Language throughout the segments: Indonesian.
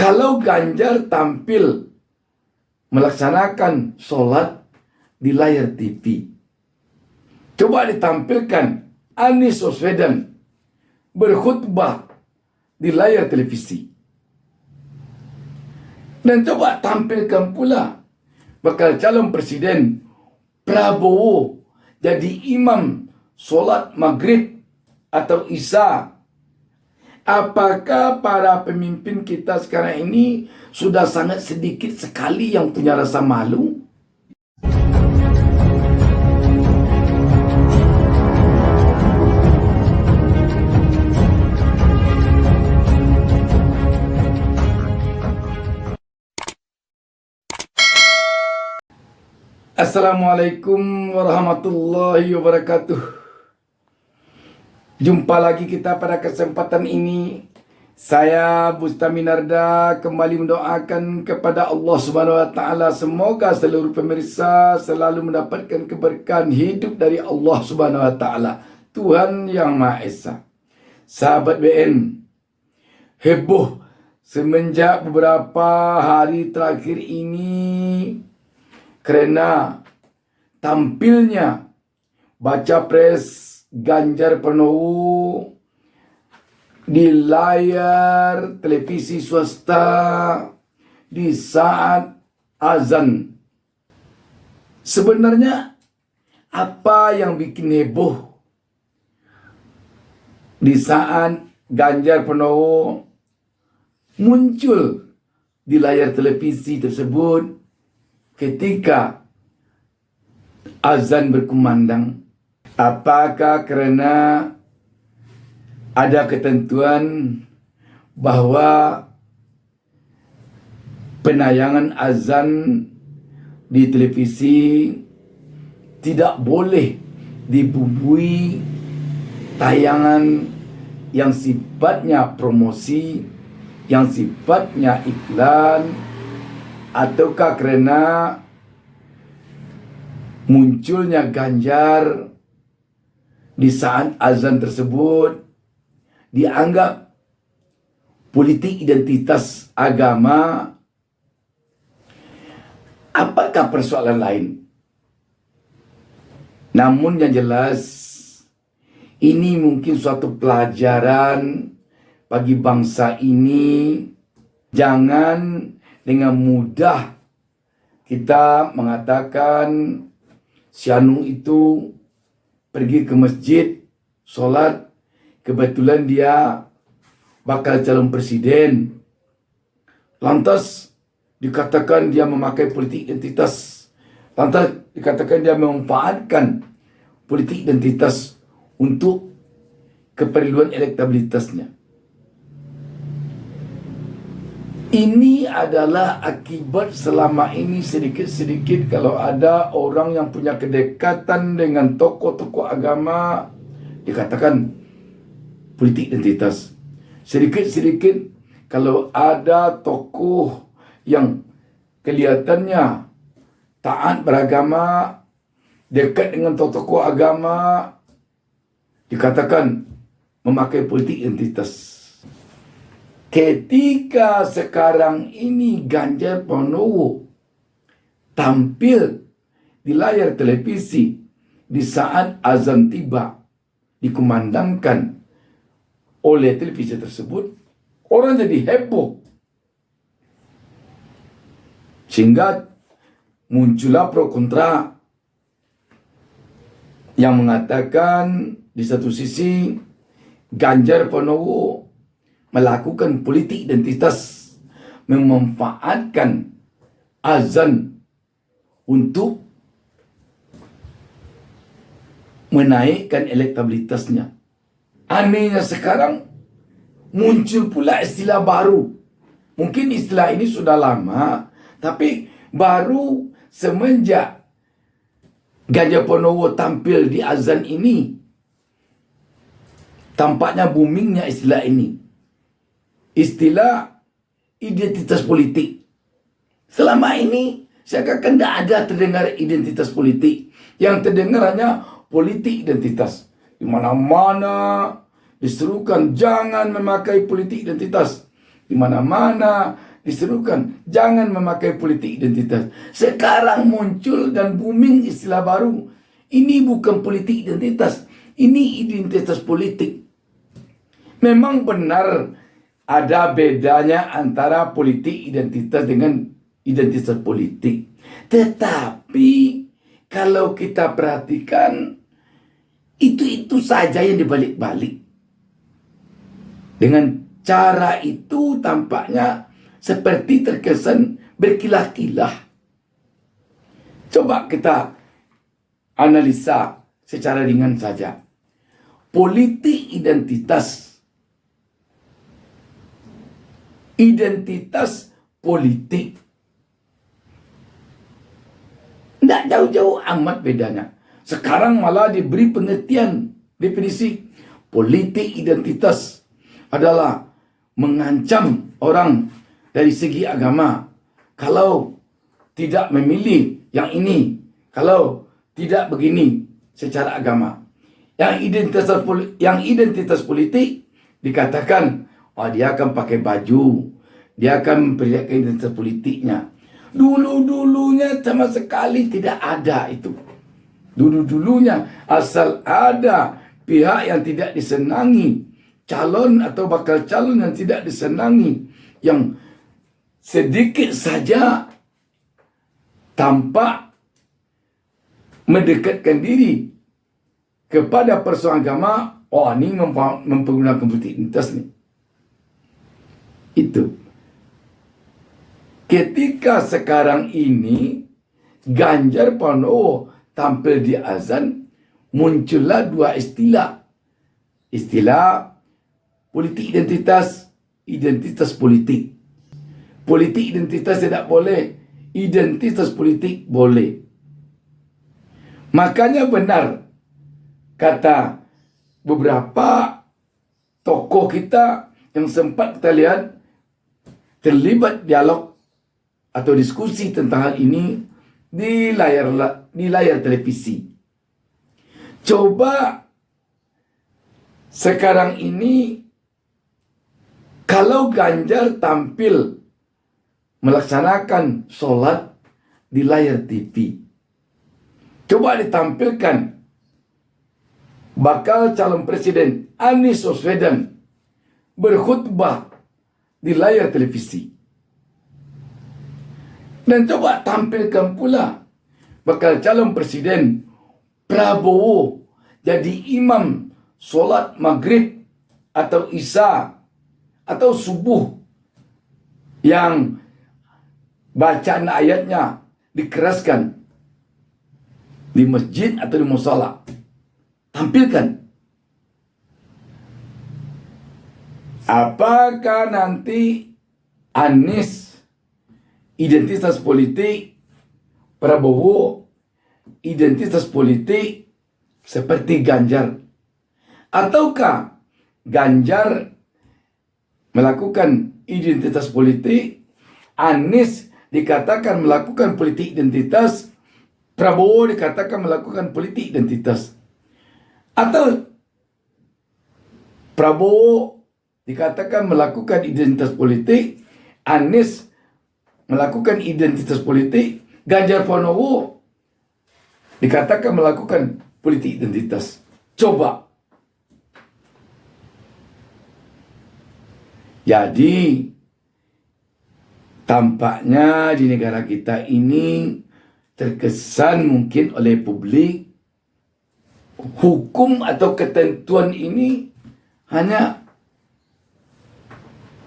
Kalau Ganjar tampil melaksanakan sholat di layar TV, coba ditampilkan Anies Baswedan berkhutbah di layar televisi. Dan coba tampilkan pula bakal calon presiden Prabowo jadi imam sholat maghrib atau isya. Apakah para pemimpin kita sekarang ini sudah sangat sedikit sekali yang punya rasa malu? Assalamualaikum warahmatullahi wabarakatuh. Jumpa lagi kita pada kesempatan ini. Saya Bustami Narda kembali mendoakan kepada Allah Subhanahu wa taala semoga seluruh pemirsa selalu mendapatkan keberkahan hidup dari Allah Subhanahu wa taala, Tuhan yang Maha Esa. Sahabat BN, heboh semenjak beberapa hari terakhir ini kerana tampilnya baca pres Ganjar Pranowo di layar televisi swasta di saat azan. Sebenarnya apa yang bikin heboh di saat Ganjar Pranowo muncul di layar televisi tersebut ketika azan berkumandang? Apakah kerana ada ketentuan bahawa penayangan azan di televisi tidak boleh dibumbui tayangan yang sifatnya promosi, yang sifatnya iklan, ataukah kerana munculnya Ganjar di saat azan tersebut dianggap politik identitas agama? Apakah persoalan lain? Namun yang jelas ini mungkin suatu pelajaran bagi bangsa ini. Jangan dengan mudah kita mengatakan si anu itu pergi ke masjid, solat, kebetulan dia bakal calon presiden, lantas dikatakan dia memakai politik identitas, lantas dikatakan dia memanfaatkan politik identitas untuk keperluan elektabilitasnya. Ini adalah akibat selama ini sedikit-sedikit kalau ada orang yang punya kedekatan dengan tokoh-tokoh agama dikatakan politik identitas. Sedikit-sedikit kalau ada tokoh yang kelihatannya taat beragama, dekat dengan tokoh agama, dikatakan memakai politik identitas. Ketika sekarang ini Ganjar Pranowo tampil di layar televisi di saat azan tiba dikumandangkan oleh televisi tersebut, orang jadi heboh. Sehingga muncullah pro kontra yang mengatakan di satu sisi Ganjar Pranowo melakukan politik identitas, memanfaatkan azan untuk menaikkan elektabilitasnya. Anehnya sekarang muncul pula istilah baru. Mungkin istilah ini sudah lama, tapi baru semenjak Ganjar Pranowo tampil di azan ini, tampaknya boomingnya istilah ini. Istilah identitas politik. Selama ini saya katakan tidak ada terdengar identitas politik. Yang terdengar hanya politik identitas. Di mana-mana diserukan jangan memakai politik identitas. Di mana-mana diserukan, jangan memakai politik identitas. Sekarang muncul dan booming istilah baru. Ini bukan politik identitas, ini identitas politik. Memang benar ada bedanya antara politik identitas dengan identitas politik. Tetapi kalau kita perhatikan, itu saja yang dibalik-balik. Dengan cara itu tampaknya seperti terkesan berkilah-kilah. Coba kita analisa secara ringan saja. Politik identitas politik. Tidak jauh-jauh amat bedanya. Sekarang malah diberi pengertian, definisi. Politik identitas adalah mengancam orang dari segi agama. Kalau tidak memilih yang ini, kalau tidak begini secara agama. Yang identitas politik dikatakan, oh dia akan pakai baju, dia akan memperlihatkan identitas politiknya. Dulu-dulunya sama sekali tidak ada itu. Dulu-dulunya asal ada pihak yang tidak disenangi, calon atau bakal calon yang tidak disenangi, yang sedikit saja tampak mendekatkan diri kepada persoalan agama, oh ini mempergunakan politik identitas nih. Itu. Ketika sekarang ini Ganjar Pranowo tampil di azan, muncullah dua istilah. Istilah politik identitas politik. Politik identitas tidak boleh, identitas politik boleh. Makanya benar kata beberapa tokoh kita yang sempat kita lihat terlibat dialog atau diskusi tentang hal ini di layar televisi. Coba sekarang ini kalau Ganjar tampil melaksanakan sholat di layar TV, coba ditampilkan bakal calon presiden Anies Baswedan berkhutbah di layar televisi. Dan coba tampilkan pula bakal calon presiden Prabowo jadi imam solat maghrib atau isya atau subuh yang bacaan ayatnya dikeraskan di masjid atau di musala. Tampilkan. Apakah nanti Anies identitas politik, Prabowo identitas politik seperti Ganjar, ataukah Ganjar melakukan identitas politik, Anies dikatakan melakukan politik identitas, Prabowo dikatakan melakukan politik identitas, atau Prabowo dikatakan melakukan identitas politik, Anies melakukan identitas politik, Ganjar Pranowo dikatakan melakukan politik identitas. Coba. Jadi tampaknya di negara kita ini terkesan mungkin oleh publik hukum atau ketentuan ini hanya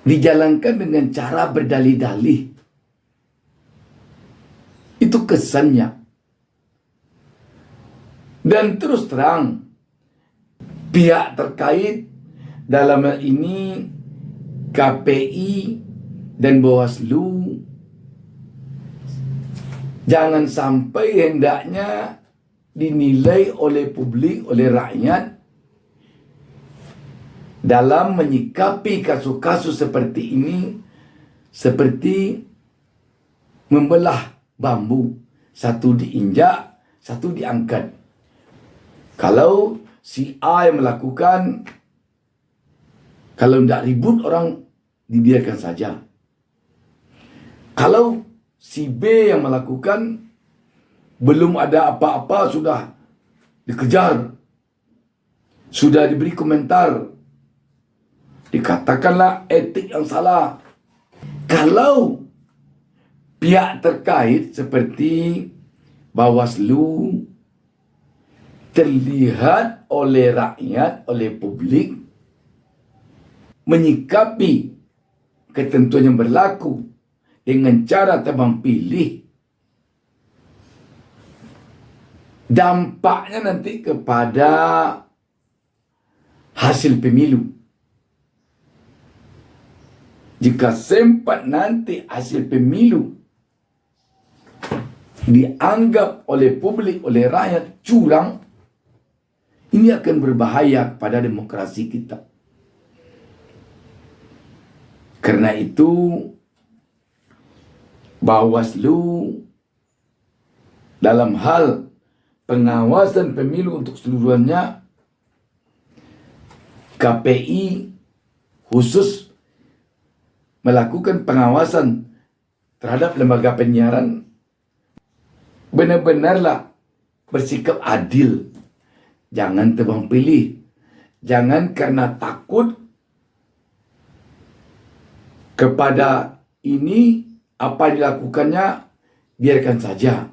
dijalankan dengan cara berdalih-dalih. Itu kesannya. Dan terus terang, pihak terkait dalam hal ini KPI dan Bawaslu jangan sampai hendaknya dinilai oleh publik, oleh rakyat dalam menyikapi kasus-kasus seperti ini seperti membelah bambu, satu diinjak, satu diangkat. Kalau si A yang melakukan, kalau tidak ribut orang dibiarkan saja. Kalau si B yang melakukan, belum ada apa-apa sudah dikejar, sudah diberi komentar, dikatakanlah etik yang salah. Kalau pihak terkait seperti Bawaslu terlihat oleh rakyat, oleh publik, menyikapi ketentuan yang berlaku dengan cara tebang pilih, dampaknya nanti kepada hasil pemilu. Jika sempat nanti hasil pemilu dianggap oleh publik, oleh rakyat curang, ini akan berbahaya kepada demokrasi kita. Karena itu, Bawaslu dalam hal pengawasan pemilu untuk seluruhnya, KPI khusus melakukan pengawasan terhadap lembaga penyiaran, benar-benarlah bersikap adil. Jangan tebang pilih. Jangan karena takut kepada ini, apa dilakukannya, biarkan saja.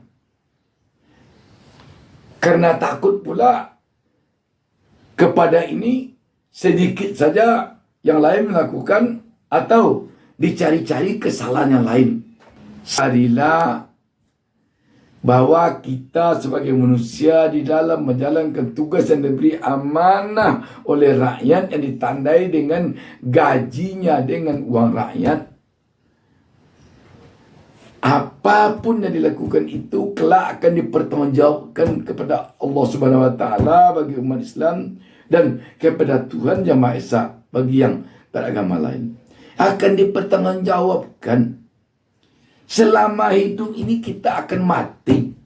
Karena takut pula kepada ini, sedikit saja yang lain melakukan atau dicari-cari kesalahan yang lain. Sadilah bahwa kita sebagai manusia di dalam menjalankan tugas yang diberi amanah oleh rakyat, yang ditandai dengan gajinya dengan uang rakyat, apapun yang dilakukan itu kelak akan dipertanggungjawabkan kepada Allah Subhanahu Wa Taala bagi umat Islam, dan kepada Tuhan Yang Maha Esa bagi yang beragama lain. Akan dipertanggungjawabkan. Selama hidup ini kita akan mati.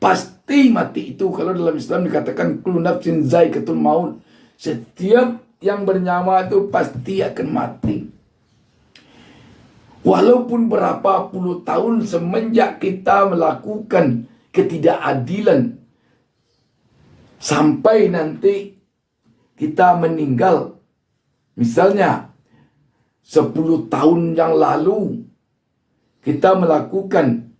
Pasti mati itu. Kalau dalam Islam dikatakan kullu nafsin za'iqatul maut. Setiap yang bernyawa itu pasti akan mati. Walaupun berapa puluh tahun semenjak kita melakukan ketidakadilan, sampai nanti kita meninggal. Misalnya 10 tahun yang lalu kita melakukan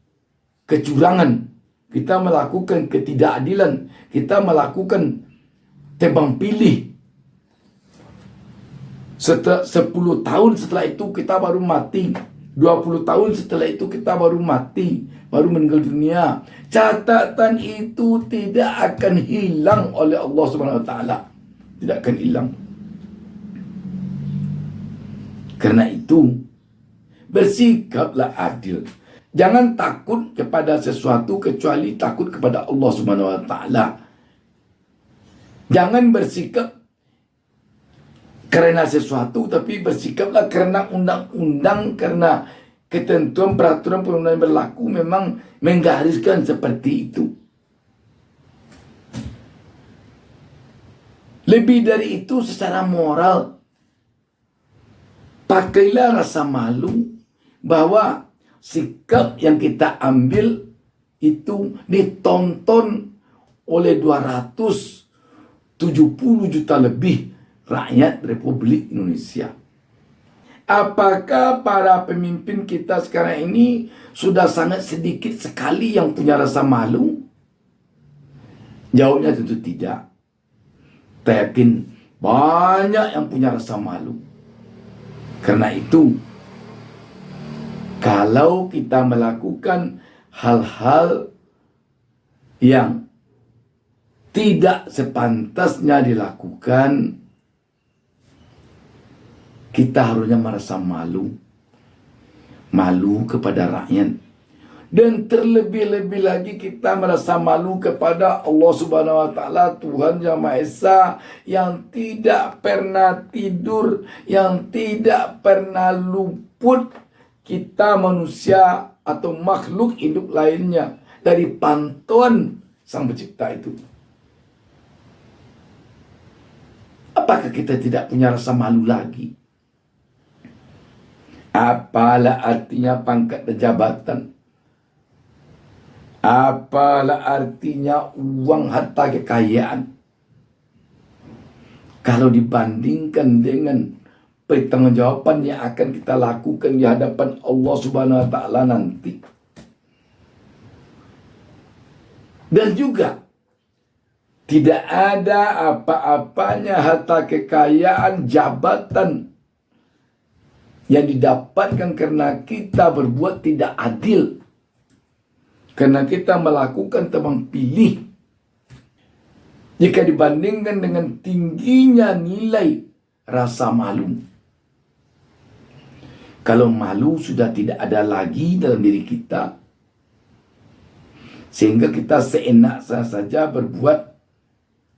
kecurangan, kita melakukan ketidakadilan, kita melakukan tebang pilih. 10 tahun setelah itu kita baru mati. 20 tahun setelah itu kita baru mati, baru meninggal dunia. Catatan itu tidak akan hilang oleh Allah Subhanahu Wa Taala. Tidak akan hilang. Karena itu, bersikaplah adil. Jangan takut kepada sesuatu kecuali takut kepada Allah Subhanahu Wa Taala. Jangan bersikap karena sesuatu, tapi bersikaplah karena undang-undang, karena ketentuan peraturan perundang yang berlaku memang menggariskan seperti itu. Lebih dari itu, secara moral, pakailah rasa malu bahwa sikap yang kita ambil itu ditonton oleh 270 juta lebih rakyat Republik Indonesia. Apakah para pemimpin kita sekarang ini sudah sangat sedikit sekali yang punya rasa malu? Jawabnya tentu tidak. Saya yakin banyak yang punya rasa malu. Karena itu, kalau kita melakukan hal-hal yang tidak sepantasnya dilakukan, kita harusnya merasa malu. Malu kepada rakyat. Dan terlebih-lebih lagi kita merasa malu kepada Allah Subhanahu Wa Taala, Tuhan Yang Maha Esa, yang tidak pernah tidur, yang tidak pernah luput kita manusia atau makhluk hidup lainnya dari pantauan Sang Pencipta itu. Apakah kita tidak punya rasa malu lagi? Apalah artinya pangkat dan jabatan? Apalah artinya uang, harta, kekayaan? Kalau dibandingkan dengan pertanggungjawaban yang akan kita lakukan di hadapan Allah Subhanahu wa taala nanti. Dan juga tidak ada apa-apanya harta, kekayaan, jabatan yang didapatkan karena kita berbuat tidak adil. Karena kita melakukan tebang pilih. Jika dibandingkan dengan tingginya nilai rasa malu. Kalau malu sudah tidak ada lagi dalam diri kita, sehingga kita seenak saja berbuat,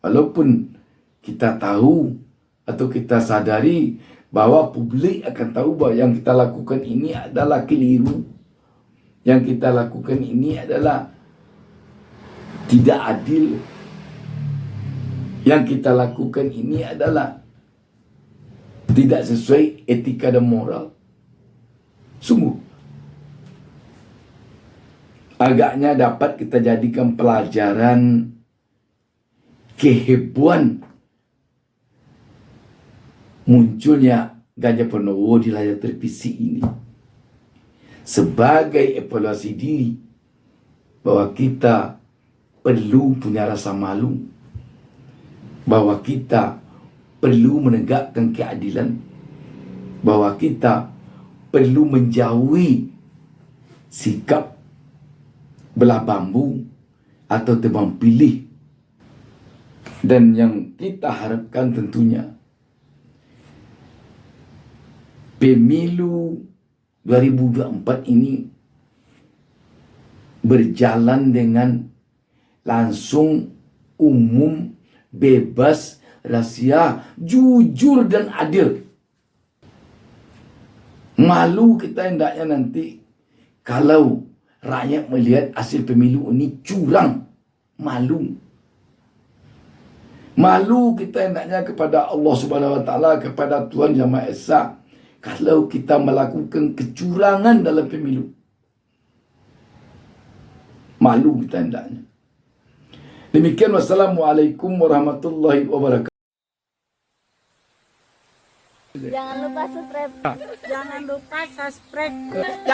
walaupun kita tahu atau kita sadari bahwa publik akan tahu bahwa yang kita lakukan ini adalah keliru. Yang kita lakukan ini adalah tidak adil. Yang kita lakukan ini adalah tidak sesuai etika dan moral. Sungguh, agaknya dapat kita jadikan pelajaran kehebohan munculnya Ganjar Pranowo di layar televisi ini sebagai evaluasi diri bahwa kita perlu punya rasa malu, bahwa kita perlu menegakkan keadilan, bahwa kita perlu menjauhi sikap belah bambu atau tebang pilih. Dan yang kita harapkan tentunya pemilu 2024 ini berjalan dengan langsung, umum, bebas, rahasia, jujur dan adil. Malu kita hendaknya nanti kalau rakyat melihat hasil pemilu ini curang. Malu. Malu kita hendaknya kepada Allah Subhanahu wa taala, kepada Tuhan Yang Maha Esa, kalau kita melakukan kecurangan dalam pemilu. Malu kita hendaknya. Demikian, wassalamualaikum warahmatullahi wabarakatuh. Jangan lupa subscribe.